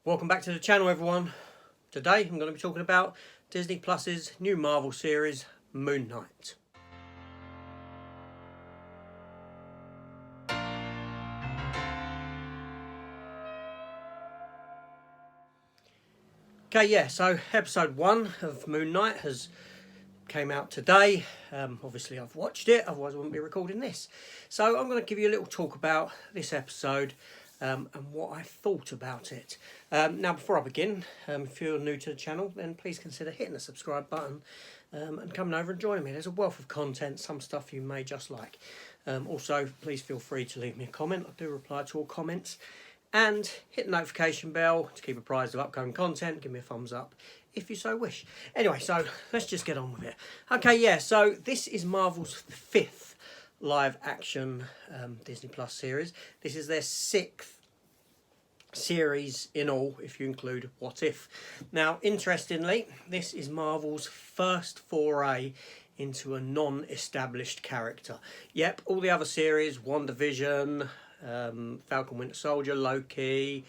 Welcome back to the channel, everyone. Today I'm going to be talking about Disney Plus's new Marvel series, Moon Knight. Okay, yeah, so episode 1 of Moon Knight has came out today. Obviously I've watched it, otherwise I wouldn't be recording this. So I'm going to give you a little talk about this episode and what I thought about it. Now before I begin, if you're new to the channel, then please consider hitting the subscribe button and coming over and joining me. There's a wealth of content, some stuff you may just like. Also, please feel free to leave me a comment. I do reply to all comments. And hit the notification bell to keep apprised of upcoming content. Give me a thumbs up if you so wish. Anyway, so let's just get on with it. Okay, yeah, so this is Marvel's 5th live action Disney Plus series. This is their 6th series in all, if you include What If. Now, interestingly, this is Marvel's first foray into a non-established character. Yep, all the other series, WandaVision, Falcon Winter Soldier, Loki,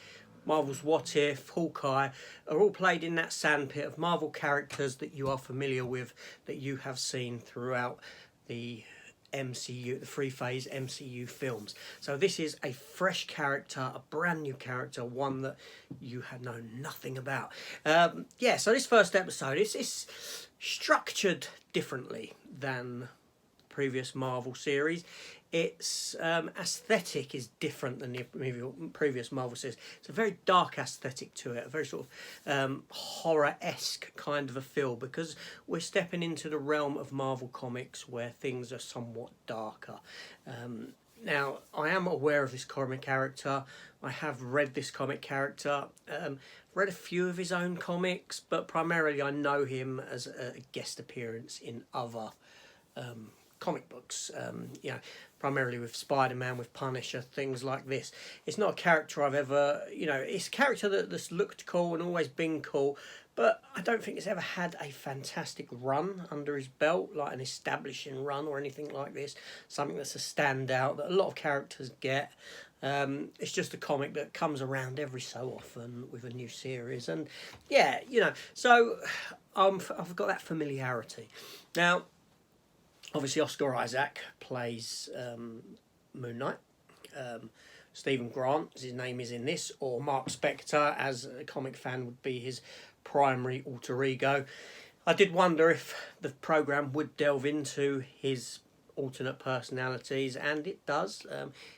Marvel's What If, Hawkeye, are all played in that sandpit of Marvel characters that you are familiar with, that you have seen throughout the MCU, the three-phase MCU films. So this is a fresh character, a brand new character, one that you had known nothing about. Yeah, so this first episode is structured differently than previous Marvel series. Its aesthetic is different than the previous Marvel series. It's a very dark aesthetic to it, a very sort of horror-esque kind of a feel, because we're stepping into the realm of Marvel Comics where things are somewhat darker. Now, I am aware of this comic character. I have read this comic character. Read a few of his own comics, but primarily I know him as a guest appearance in other comic books, you know, primarily with Spider-Man, with Punisher, things like this. It's not a character I've ever, you know, it's a character that's looked cool and always been cool, but I don't think it's ever had a fantastic run under his belt, like an establishing run or anything like this, something that's a standout that a lot of characters get. It's just a comic that comes around every so often with a new series, and yeah, you know, so I've got that familiarity. Now, obviously, Oscar Isaac plays Moon Knight. Stephen Grant, as his name is in this, or Mark Spector, as a comic fan would be his primary alter ego. I did wonder if the programme would delve into his alternate personalities, and it does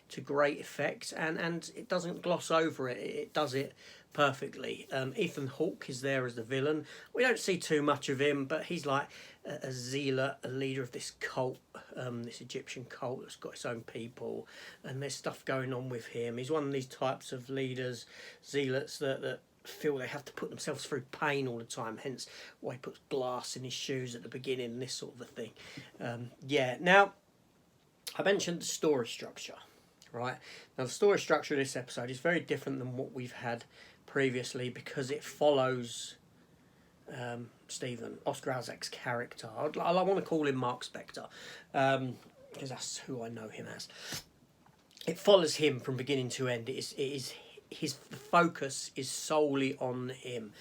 to great effect, and it doesn't gloss over it. It does it perfectly. Ethan Hawke is there as the villain. We don't see too much of him, but he's like a zealot, a leader of this cult, this Egyptian cult that's got its own people, and there's stuff going on with him. He's one of these types of leaders, zealots that feel they have to put themselves through pain all the time, hence why he puts glass in his shoes at the beginning and this sort of a thing. Yeah, now, I mentioned the story structure, right? Now, the story structure of this episode is very different than what we've had previously, because it follows Oscar Isaac's character. I want to call him Mark Spector, because that's who I know him as. It follows him from beginning to end. The focus is solely on him.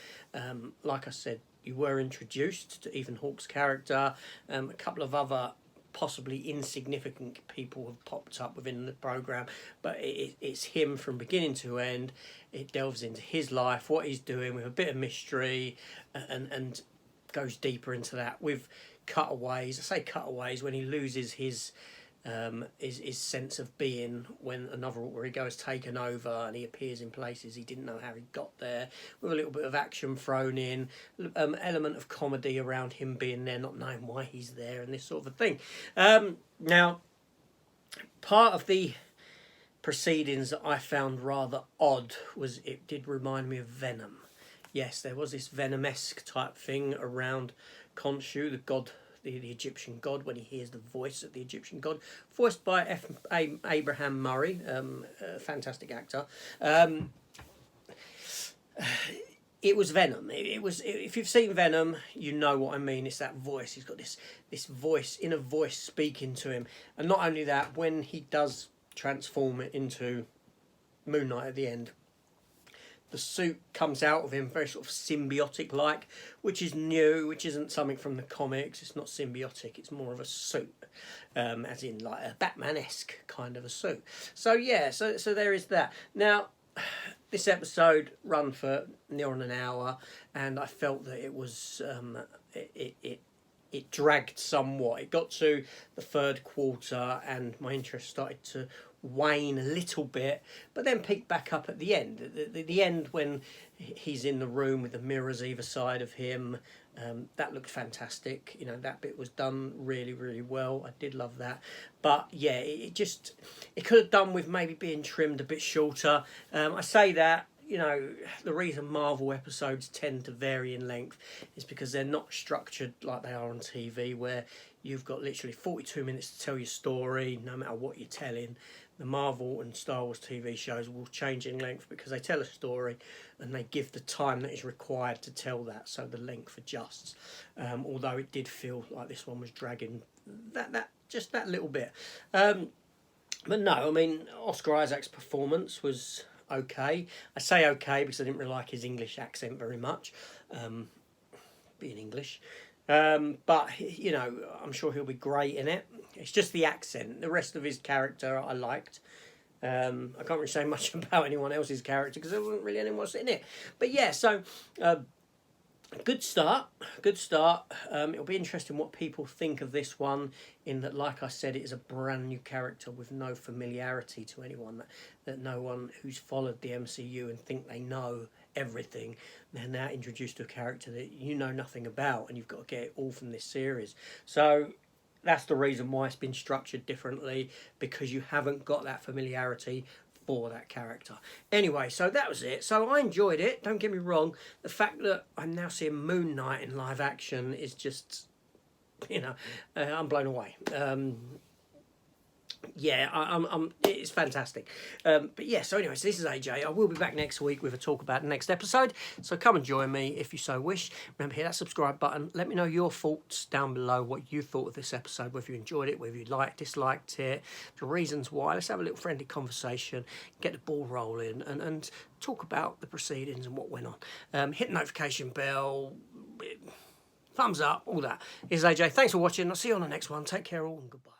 Like I said, you were introduced to Ethan Hawke's character. A couple of other possibly insignificant people have popped up within the programme, but it's him from beginning to end. It delves into his life, what he's doing, with a bit of mystery, and goes deeper into that with cutaways. I say cutaways when he loses his sense of being, when another alter ego is taken over and he appears in places he didn't know how he got there, with a little bit of action thrown in, element of comedy around him being there, not knowing why he's there, and this sort of a thing. Now, part of the proceedings that I found rather odd was it did remind me of Venom. Yes, there was this Venom-esque type thing around Khonshu, the god, the Egyptian god, when he hears the voice of the Egyptian god, voiced by Abraham Murray, a fantastic actor. It was Venom. It was. If you've seen Venom, you know what I mean. It's that voice. He's got this voice, inner voice speaking to him, and not only that, when he does transform it into Moon Knight at the end, the suit comes out of him very sort of symbiotic-like, which is new, which isn't something from the comics. It's not symbiotic, it's more of a suit, as in like a Batman-esque kind of a suit. So yeah, so there is that. Now, this episode run for near on an hour, and I felt that it was it dragged somewhat. It got to the third quarter, and my interest started to wane a little bit, but then picked back up at the end. The end when he's in the room with the mirrors either side of him, that looked fantastic. You know, that bit was done really, really well. I did love that. But yeah, it could have done with maybe being trimmed a bit shorter. I say that, you know, the reason Marvel episodes tend to vary in length is because they're not structured like they are on TV, where you've got literally 42 minutes to tell your story, no matter what you're telling. The Marvel and Star Wars TV shows will change in length because they tell a story and they give the time that is required to tell that, so the length adjusts. Although it did feel like this one was dragging just that little bit. But no, I mean, Oscar Isaac's performance was okay. I say okay because I didn't really like his English accent very much, being English. But, you know, I'm sure he'll be great in it. It's just the accent. The rest of his character I liked. I can't really say much about anyone else's character because there wasn't really anyone else in it. But yeah, so good start. It'll be interesting what people think of this one, in that, like I said, it is a brand new character with no familiarity to anyone, that no one who's followed the MCU and think they know everything, they're now introduced to a character that you know nothing about, and you've got to get it all from this series. So that's the reason why it's been structured differently, because you haven't got that familiarity for that character. Anyway, so that was it. So I enjoyed it, don't get me wrong. The fact that I'm now seeing Moon Knight in live action is just, you know, I'm blown away. Yeah, it's fantastic. But yeah, so anyways, this is AJ. I will be back next week with a talk about the next episode. So come and join me if you so wish. Remember, hit that subscribe button. Let me know your thoughts down below, what you thought of this episode, whether you enjoyed it, whether you liked, disliked it, the reasons why. Let's have a little friendly conversation, get the ball rolling, and talk about the proceedings and what went on. Hit the notification bell, thumbs up, all that. This is AJ. Thanks for watching. I'll see you on the next one. Take care all, and goodbye.